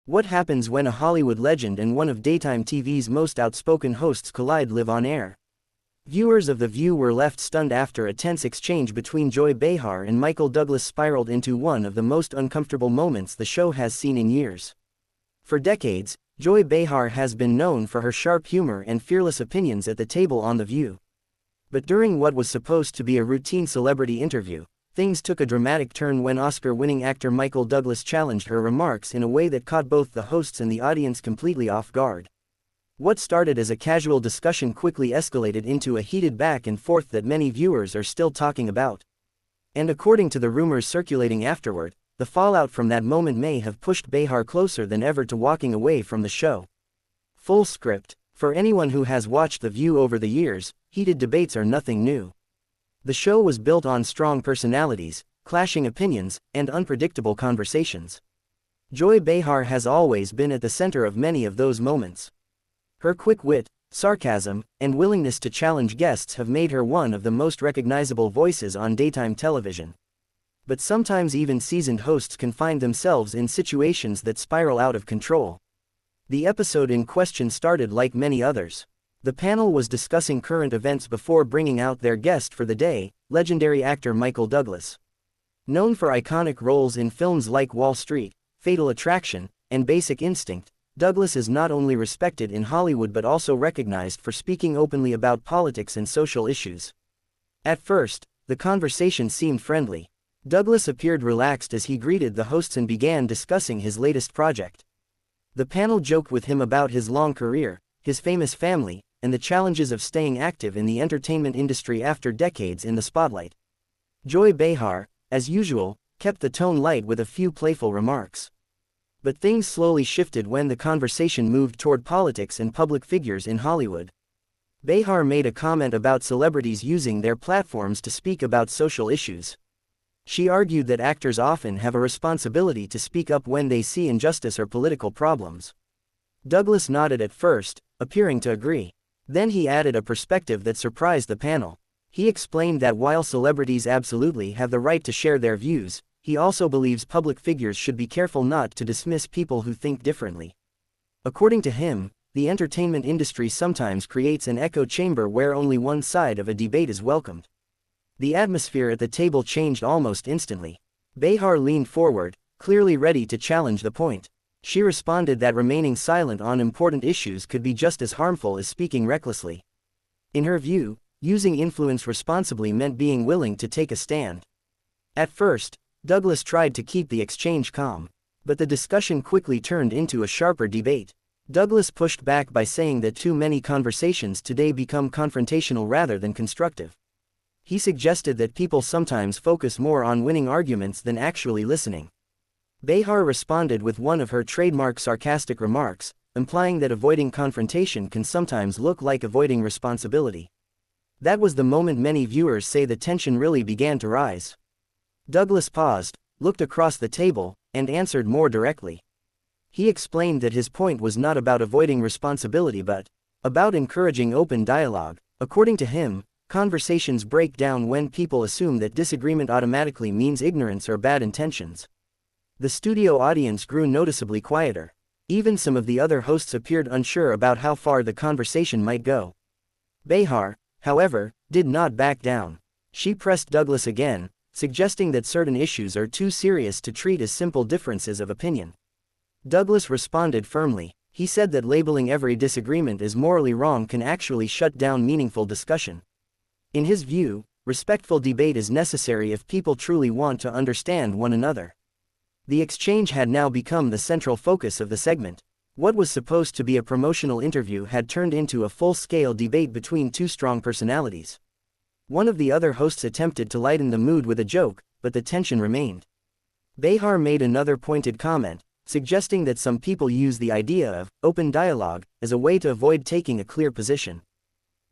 What happens when a Hollywood legend and one of daytime TV's most outspoken hosts collide live on air? Viewers of The View were left stunned after a tense exchange between Joy Behar and Michael Douglas spiraled into one of the most uncomfortable moments the show has seen in years. For decades, Joy Behar has been known for her sharp humor and fearless opinions at the table on The View. But during what was supposed to be a routine celebrity interview, things took a dramatic turn when Oscar-winning actor Michael Douglas challenged her remarks in a way that caught both the hosts and the audience completely off guard. What started as a casual discussion quickly escalated into a heated back and forth that many viewers are still talking about. And according to the rumors circulating afterward, the fallout from that moment may have pushed Behar closer than ever to walking away from the show. Full script. For anyone who has watched The View over the years, heated debates are nothing new. The show was built on strong personalities, clashing opinions, and unpredictable conversations. Joy Behar has always been at the center of many of those moments. Her quick wit, sarcasm, and willingness to challenge guests have made her one of the most recognizable voices on daytime television. But sometimes even seasoned hosts can find themselves in situations that spiral out of control. The episode in question started like many others. The panel was discussing current events before bringing out their guest for the day, legendary actor Michael Douglas. Known for iconic roles in films like Wall Street, Fatal Attraction, and Basic Instinct, Douglas is not only respected in Hollywood but also recognized for speaking openly about politics and social issues. At first, the conversation seemed friendly. Douglas appeared relaxed as he greeted the hosts and began discussing his latest project. The panel joked with him about his long career, his famous family, and the challenges of staying active in the entertainment industry after decades in the spotlight. Joy Behar, as usual, kept the tone light with a few playful remarks. But things slowly shifted when the conversation moved toward politics and public figures in Hollywood. Behar made a comment about celebrities using their platforms to speak about social issues. She argued that actors often have a responsibility to speak up when they see injustice or political problems. Douglas nodded at first, appearing to agree. Then he added a perspective that surprised the panel. He explained that while celebrities absolutely have the right to share their views, he also believes public figures should be careful not to dismiss people who think differently. According to him, the entertainment industry sometimes creates an echo chamber where only one side of a debate is welcomed. The atmosphere at the table changed almost instantly. Behar leaned forward, clearly ready to challenge the point. She responded that remaining silent on important issues could be just as harmful as speaking recklessly. In her view, using influence responsibly meant being willing to take a stand. At first, Douglas tried to keep the exchange calm, but the discussion quickly turned into a sharper debate. Douglas pushed back by saying that too many conversations today become confrontational rather than constructive. He suggested that people sometimes focus more on winning arguments than actually listening. Behar responded with one of her trademark sarcastic remarks, implying that avoiding confrontation can sometimes look like avoiding responsibility. That was the moment many viewers say the tension really began to rise. Douglas paused, looked across the table, and answered more directly. He explained that his point was not about avoiding responsibility but about encouraging open dialogue. According to him, conversations break down when people assume that disagreement automatically means ignorance or bad intentions. The studio audience grew noticeably quieter. Even some of the other hosts appeared unsure about how far the conversation might go. Behar, however, did not back down. She pressed Douglas again, suggesting that certain issues are too serious to treat as simple differences of opinion. Douglas responded firmly. He said that labeling every disagreement as morally wrong can actually shut down meaningful discussion. In his view, respectful debate is necessary if people truly want to understand one another. The exchange had now become the central focus of the segment. What was supposed to be a promotional interview had turned into a full-scale debate between two strong personalities. One of the other hosts attempted to lighten the mood with a joke, but the tension remained. Behar made another pointed comment, suggesting that some people use the idea of open dialogue as a way to avoid taking a clear position.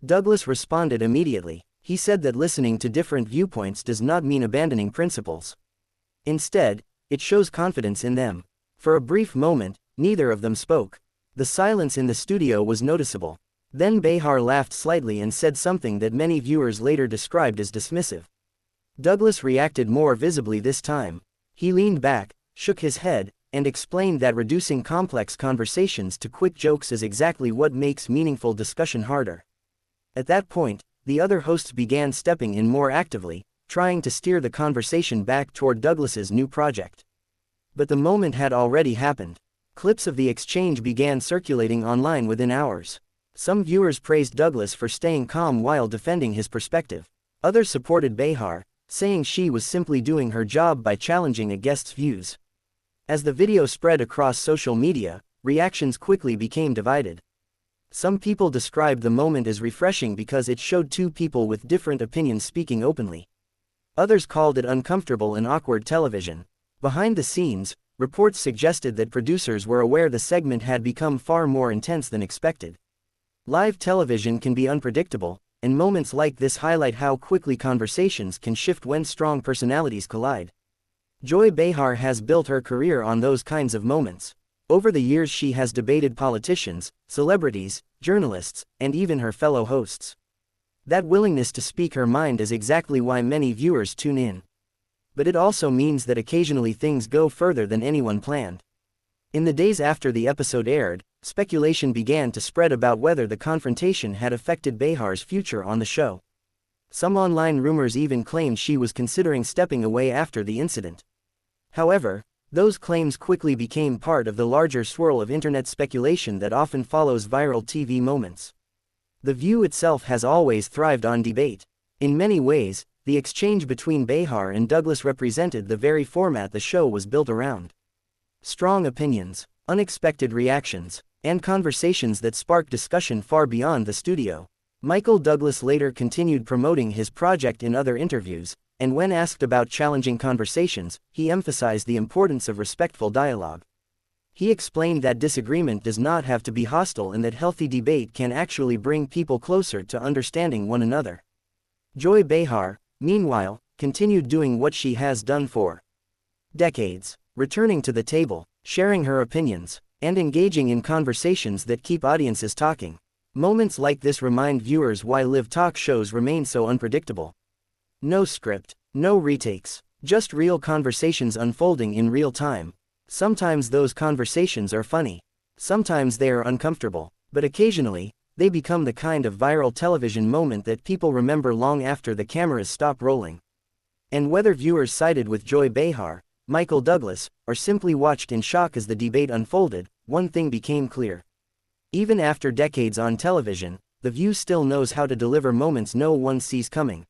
Douglas responded immediately. He said that listening to different viewpoints does not mean abandoning principles. Instead, it shows confidence in them. For a brief moment, neither of them spoke. The silence in the studio was noticeable. Then Behar laughed slightly and said something that many viewers later described as dismissive. Douglas reacted more visibly this time. He leaned back, shook his head, and explained that reducing complex conversations to quick jokes is exactly what makes meaningful discussion harder. At that point, the other hosts began stepping in more actively, trying to steer the conversation back toward Douglas's new project. But the moment had already happened. Clips of the exchange began circulating online within hours. Some viewers praised Douglas for staying calm while defending his perspective. Others supported Behar, saying she was simply doing her job by challenging a guest's views. As the video spread across social media, reactions quickly became divided. Some people described the moment as refreshing because it showed two people with different opinions speaking openly. Others called it uncomfortable and awkward television. Behind the scenes, reports suggested that producers were aware the segment had become far more intense than expected. Live television can be unpredictable, and moments like this highlight how quickly conversations can shift when strong personalities collide. Joy Behar has built her career on those kinds of moments. Over the years she has debated politicians, celebrities, journalists, and even her fellow hosts. That willingness to speak her mind is exactly why many viewers tune in. But it also means that occasionally things go further than anyone planned. In the days after the episode aired, speculation began to spread about whether the confrontation had affected Behar's future on the show. Some online rumors even claimed she was considering stepping away after the incident. However, those claims quickly became part of the larger swirl of internet speculation that often follows viral TV moments. The View itself has always thrived on debate. In many ways, the exchange between Behar and Douglas represented the very format the show was built around. Strong opinions, unexpected reactions, and conversations that sparked discussion far beyond the studio. Michael Douglas later continued promoting his project in other interviews, and when asked about challenging conversations, he emphasized the importance of respectful dialogue. He explained that disagreement does not have to be hostile and that healthy debate can actually bring people closer to understanding one another. Joy Behar, meanwhile, continued doing what she has done for decades, returning to the table, sharing her opinions, and engaging in conversations that keep audiences talking. Moments like this remind viewers why live talk shows remain so unpredictable. No script, no retakes, just real conversations unfolding in real time. Sometimes those conversations are funny. Sometimes they are uncomfortable, but occasionally, they become the kind of viral television moment that people remember long after the cameras stop rolling. And whether viewers sided with Joy Behar, Michael Douglas, or simply watched in shock as the debate unfolded, one thing became clear. Even after decades on television, The View still knows how to deliver moments no one sees coming.